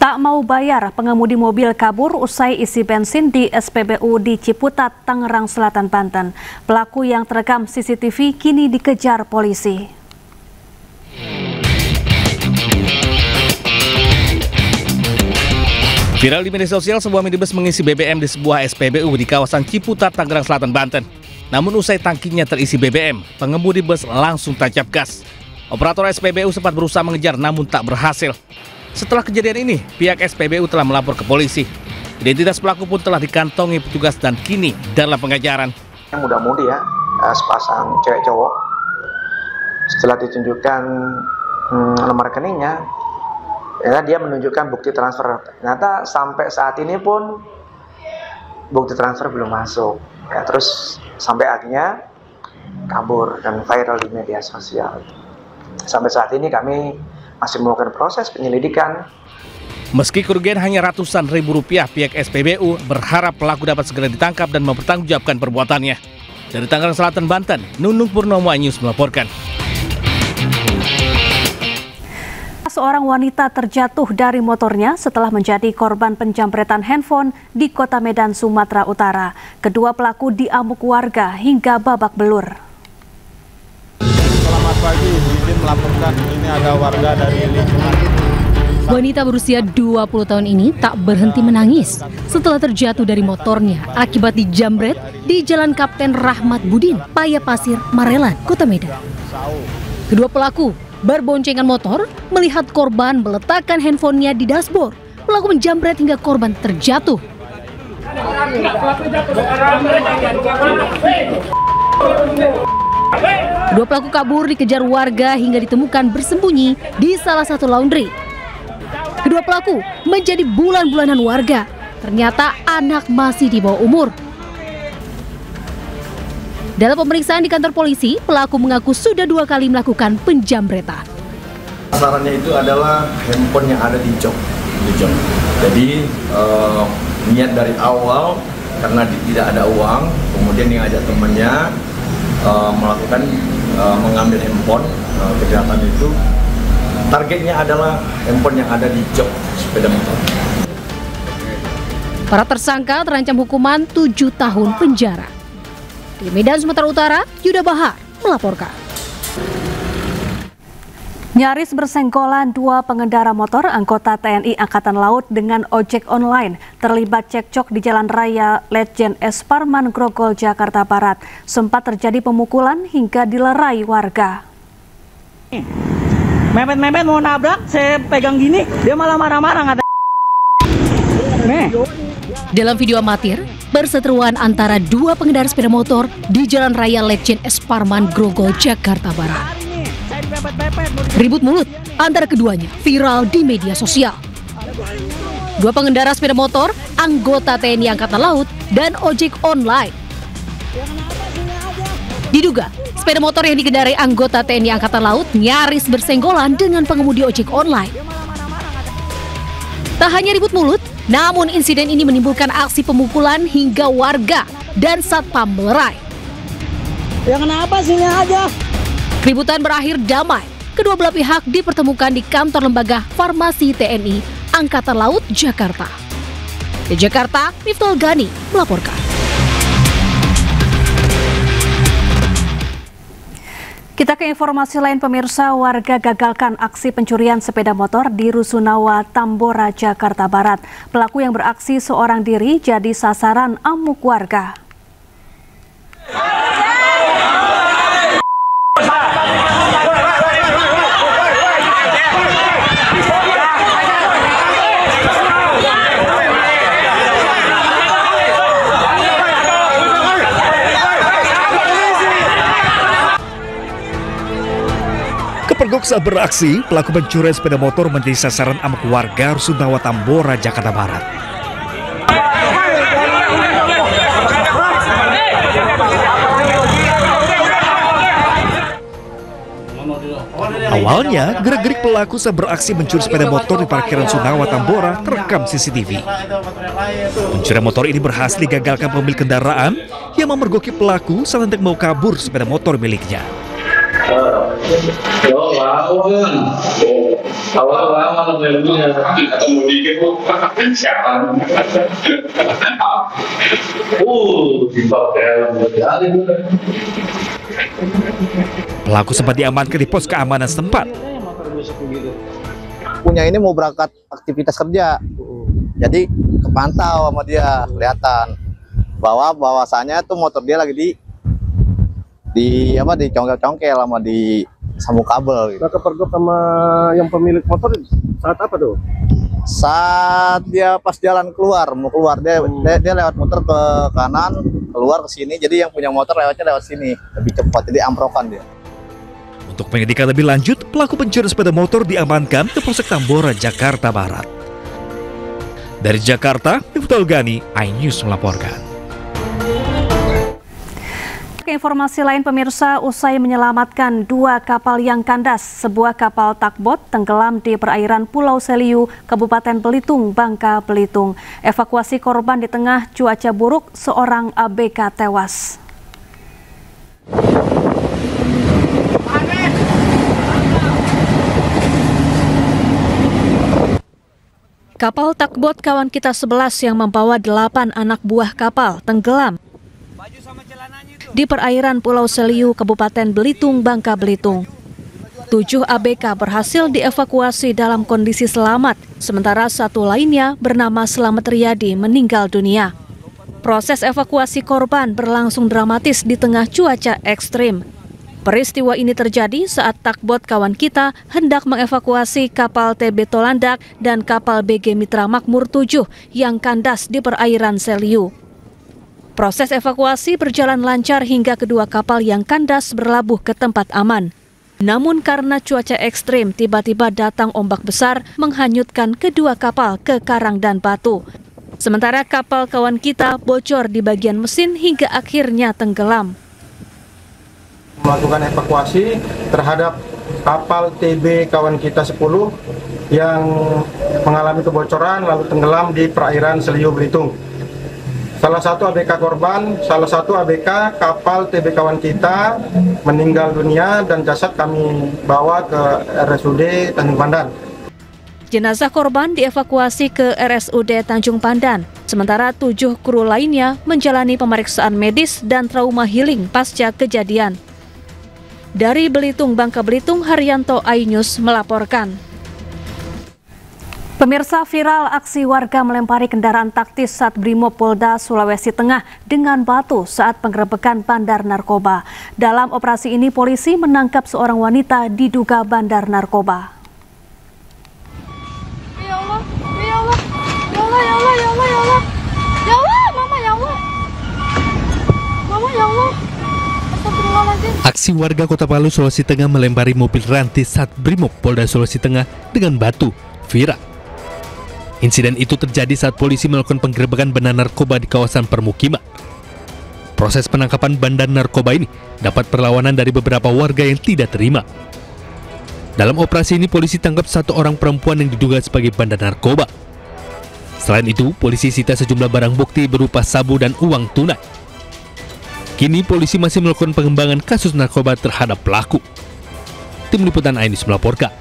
Tak mau bayar, pengemudi mobil kabur usai isi bensin di SPBU di Ciputat, Tangerang Selatan, Banten. Pelaku yang terekam CCTV kini dikejar polisi. Viral di media sosial, sebuah minibus mengisi BBM di sebuah SPBU di kawasan Ciputat, Tangerang Selatan, Banten. Namun usai tangkinya terisi BBM, pengemudi bus langsung tancap gas. Operator SPBU sempat berusaha mengejar namun tak berhasil. Setelah kejadian ini, pihak SPBU telah melapor ke polisi. Identitas pelaku pun telah dikantongi petugas dan kini dalam pengejaran. Muda-mudi ya, sepasang cewek cowok. Setelah ditunjukkan nomor rekeningnya, ya, dia menunjukkan bukti transfer. Ternyata sampai saat ini pun bukti transfer belum masuk. Ya, terus sampai akhirnya kabur dan viral di media sosial. Sampai saat ini kami masih melakukan proses penyelidikan. Meski kerugian hanya ratusan ribu rupiah, pihak SPBU berharap pelaku dapat segera ditangkap dan mempertanggungjawabkan perbuatannya. Dari Tangerang Selatan, Banten, Nunung Purnomo News melaporkan. Seorang wanita terjatuh dari motornya setelah menjadi korban penjamretan handphone di Kota Medan, Sumatera Utara. Kedua pelaku diamuk warga hingga babak belur. Selamat pagi, izin melaporkan ini ada warga dari lingkungan. Wanita berusia 20 tahun ini tak berhenti menangis setelah terjatuh dari motornya akibat dijamret di Jalan Kapten Rahmat Budin, Paya Pasir, Marelan, Kota Medan. Kedua pelaku berboncengan motor melihat korban meletakkan handphonenya di dashboard. Pelaku menjamret hingga korban terjatuh. Kedua pelaku kabur dikejar warga hingga ditemukan bersembunyi di salah satu laundry. Kedua pelaku menjadi bulan-bulanan warga. Ternyata anak masih di bawah umur. Dalam pemeriksaan di kantor polisi, pelaku mengaku sudah 2 kali melakukan penjamretan. Sasarannya itu adalah handphone yang ada di jok. Jadi niat dari awal karena tidak ada uang, kemudian yang ajak temannya melakukan mengambil handphone. Kejahatan itu targetnya adalah handphone yang ada di jok sepeda motor. Para tersangka terancam hukuman 7 tahun penjara. Di Medan, Sumatera Utara, Yuda Bahar melaporkan. Nyaris bersenggolan 2 pengendara motor anggota TNI Angkatan Laut dengan ojek online terlibat cekcok di Jalan Raya Letjen S. Parman, Grogol, Jakarta Barat. Sempat terjadi pemukulan hingga dilerai warga. Mepet-mepet mau nabrak, saya pegang gini, dia malah marah-marah. Dalam video amatir, perseteruan antara 2 pengendara sepeda motor di Jalan Raya Letjen S. Parman, Grogol, Jakarta Barat. Ribut mulut antara keduanya viral di media sosial. 2 pengendara sepeda motor, anggota TNI Angkatan Laut, dan ojek online. Diduga, sepeda motor yang dikendarai anggota TNI Angkatan Laut nyaris bersenggolan dengan pengemudi ojek online. Tak hanya ribut mulut, namun insiden ini menimbulkan aksi pemukulan hingga warga dan satpam melerai. Ya kenapa sini aja? Keributan berakhir damai. Kedua belah pihak dipertemukan di kantor lembaga farmasi TNI Angkatan Laut, Jakarta. Di Jakarta, Miftol Gani melaporkan. Kita ke informasi lain, pemirsa. Warga gagalkan aksi pencurian sepeda motor di Rusunawa, Tambora, Jakarta Barat. Pelaku yang beraksi seorang diri jadi sasaran amuk warga. Kepergok saat beraksi, pelaku pencurian sepeda motor menjadi sasaran amuk warga Rusunawa, Tambora, Jakarta Barat. Awalnya, gerak-gerik pelaku saat beraksi mencuri sepeda motor di parkiran Rusunawa, Tambora terekam CCTV. Pencurian motor ini berhasil digagalkan pemilik kendaraan yang memergoki pelaku saat hendak mau kabur sepeda motor miliknya. Awal-awal filmnya atau mau dikit siapa? Pelaku sempat diamankan di pos keamanan setempat. Punya ini mau berangkat aktivitas kerja, jadi kepantau sama dia, kelihatan bahwasanya tuh motor dia lagi di congkel-congkel sama di sambung kabel gitu. Nah, kepergok sama yang pemilik motor saat apa tuh? Saat dia pas jalan mau keluar dia lewat muter ke kanan, keluar ke sini, jadi yang punya motor lewatnya lewat sini lebih cepat, jadi amprokan dia. Untuk penyelidikan lebih lanjut, pelaku pencurian sepeda motor diamankan ke Polsek Tambora, Jakarta Barat. Dari Jakarta, Miftahul Gani, iNews melaporkan. Informasi lain pemirsa, usai menyelamatkan 2 kapal yang kandas, sebuah kapal takbot tenggelam di perairan Pulau Seliu, Kabupaten Belitung, Bangka Belitung. Evakuasi korban di tengah cuaca buruk, seorang ABK tewas. Kapal takbot kawan kita 11 yang membawa 8 anak buah kapal tenggelam di perairan Pulau Seliu, Kabupaten Belitung, Bangka Belitung. 7 ABK berhasil dievakuasi dalam kondisi selamat, sementara 1 lainnya bernama Slamet Riyadi meninggal dunia. Proses evakuasi korban berlangsung dramatis di tengah cuaca ekstrim. Peristiwa ini terjadi saat takbot kawan kita hendak mengevakuasi kapal TB Tolandak dan kapal BG Mitra Makmur 7 yang kandas di perairan Seliu. Proses evakuasi berjalan lancar hingga kedua kapal yang kandas berlabuh ke tempat aman. Namun karena cuaca ekstrim, tiba-tiba datang ombak besar menghanyutkan kedua kapal ke karang dan batu. Sementara kapal kawan kita bocor di bagian mesin hingga akhirnya tenggelam. Melakukan evakuasi terhadap kapal TB kawan kita 10 yang mengalami kebocoran lalu tenggelam di perairan Seliu, Belitung. Salah satu ABK korban, salah satu ABK kapal TB kawan kita meninggal dunia dan jasad kami bawa ke RSUD Tanjung Pandan. Jenazah korban dievakuasi ke RSUD Tanjung Pandan, sementara 7 kru lainnya menjalani pemeriksaan medis dan trauma healing pasca kejadian. Dari Belitung, Bangka Belitung, Haryanto, iNews melaporkan. Pemirsa, viral aksi warga melempari kendaraan taktis saat Brimob Polda Sulawesi Tengah dengan batu saat penggerebekan bandar narkoba. Dalam operasi ini, polisi menangkap seorang wanita diduga bandar narkoba. Ya Allah, ya Allah, ya Allah, ya Allah, ya Allah, ya Allah, ya Allah, Mama, ya Allah, Mama, ya Allah. Aksi warga Kota Palu, Sulawesi Tengah melempari mobil rantis saat Brimob Polda Sulawesi Tengah dengan batu viral. Insiden itu terjadi saat polisi melakukan penggerebekan bandar narkoba di kawasan permukiman. Proses penangkapan bandar narkoba ini dapat perlawanan dari beberapa warga yang tidak terima. Dalam operasi ini, polisi tangkap 1 orang perempuan yang diduga sebagai bandar narkoba. Selain itu, polisi sita sejumlah barang bukti berupa sabu dan uang tunai. Kini, polisi masih melakukan pengembangan kasus narkoba terhadap pelaku. Tim Liputan iNews melaporkan.